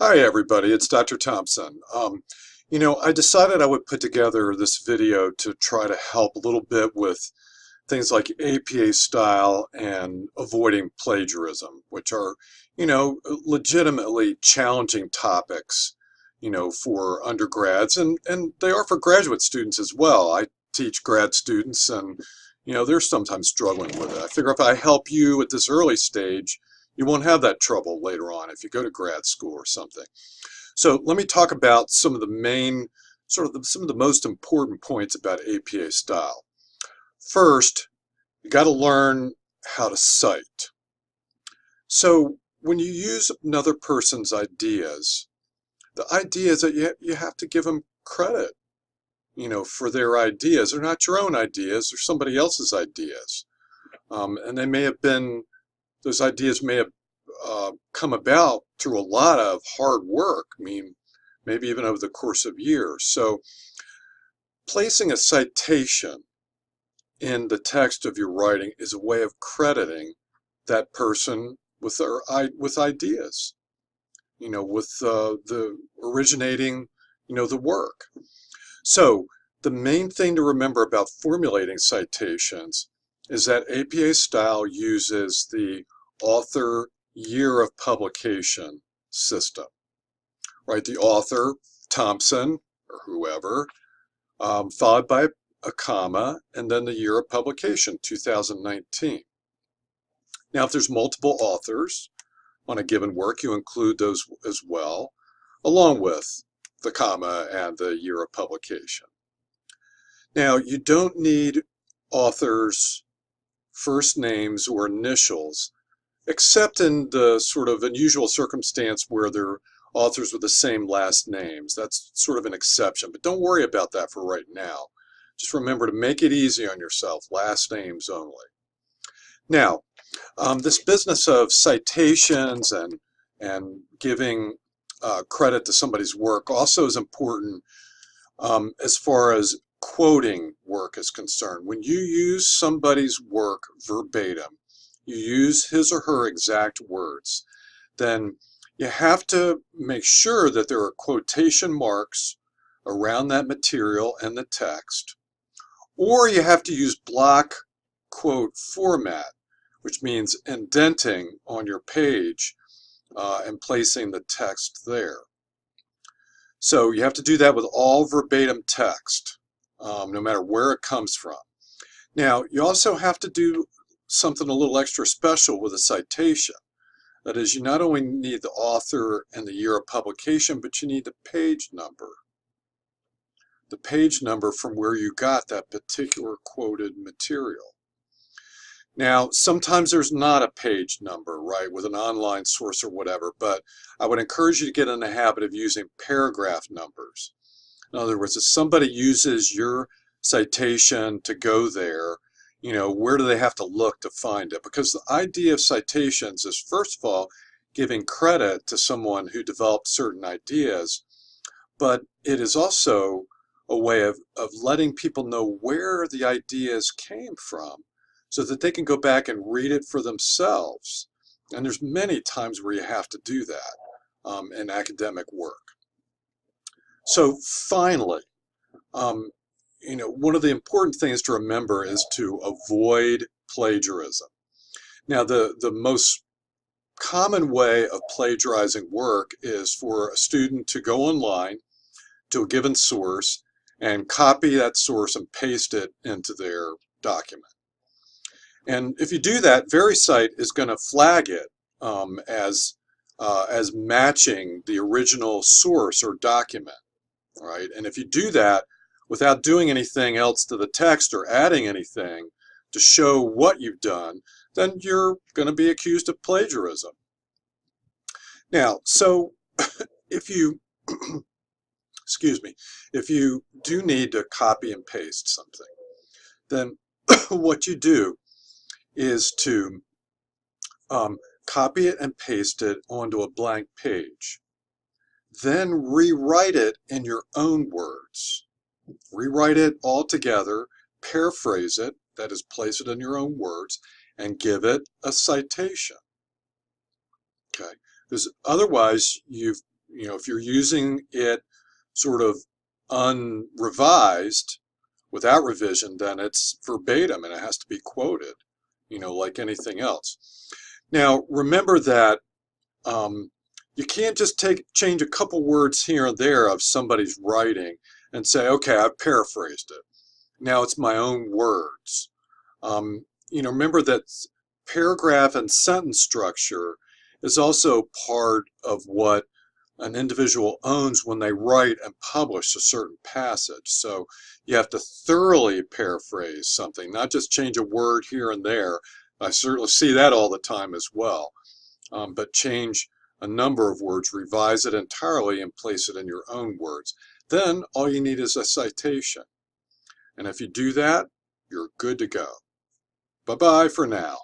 Hi, everybody. It's Dr. Thompson. I decided I would put together this video to try to help a little bit with things like APA style and avoiding plagiarism, which are, legitimately challenging topics, for undergrads and they are for graduate students as well. I teach grad students and, they're sometimes struggling with it. I figure if I help you at this early stage, you won't have that trouble later on if you go to grad school or something. So let me talk about some of the main, some of the most important points about APA style. First, you got to learn how to cite. So when you use another person's ideas, the idea is that you have to give them credit, for their ideas. They're not your own ideas, they're somebody else's ideas. And those ideas may have come about through a lot of hard work. I mean, maybe even over the course of years. So placing a citation in the text of your writing is a way of crediting that person with ideas, with the originating, the work. So the main thing to remember about formulating citations is that APA style uses the author year of publication system, right? The author, Thompson or whoever, followed by a comma, and then the year of publication, 2019. Now, if there's multiple authors on a given work, you include those as well, along with the comma and the year of publication. Now, you don't need authors' first names or initials, except in the sort of unusual circumstance where they're authors with the same last names. That's sort of an exception, but don't worry about that for right now. Just remember to make it easy on yourself, last names only. Now, this business of citations and giving credit to somebody's work also is important as far as quoting work is concerned. When you use somebody's work verbatim, you use his or her exact words, then you have to make sure that there are quotation marks around that material and the text, or you have to use block quote format, which means indenting on your page and placing the text there. So you have to do that with all verbatim text, no matter where it comes from. Now, you also have to do something a little extra special with a citation. That is, you not only need the author and the year of publication, but you need the page number. The page number from where you got that particular quoted material. Now, sometimes there's not a page number, right, with an online source or whatever, but I would encourage you to get in the habit of using paragraph numbers. In other words, if somebody uses your citation to go there, where do they have to look to find it? Because the idea of citations is, first of all, giving credit to someone who developed certain ideas, but it is also a way of letting people know where the ideas came from so that they can go back and read it for themselves. And there's many times where you have to do that in academic work. So finally, one of the important things to remember is to avoid plagiarism. Now, the most common way of plagiarizing work is for a student to go online to a given source and copy that source and paste it into their document. And if you do that, VeriCite is going to flag it as matching the original source or document, right? And if you do that without doing anything else to the text or adding anything to show what you've done, then you're going to be accused of plagiarism. Now, so if you, excuse me, if you do need to copy and paste something, then what you do is to copy it and paste it onto a blank page. Then rewrite it in your own words. Rewrite it all together, paraphrase it, that is, place it in your own words, and give it a citation. Okay, because otherwise you've if you're using it sort of unrevised without revision, then it's verbatim and it has to be quoted, like anything else. Now, remember that you can't just change a couple words here and there of somebody's writing and say, okay, I've paraphrased it. Now it's my own words. Remember that paragraph and sentence structure is also part of what an individual owns when they write and publish a certain passage. So you have to thoroughly paraphrase something, not just change a word here and there. I certainly see that all the time as well. But change a number of words, revise it entirely, and place it in your own words. Then all you need is a citation. And if you do that, you're good to go. Bye-bye for now.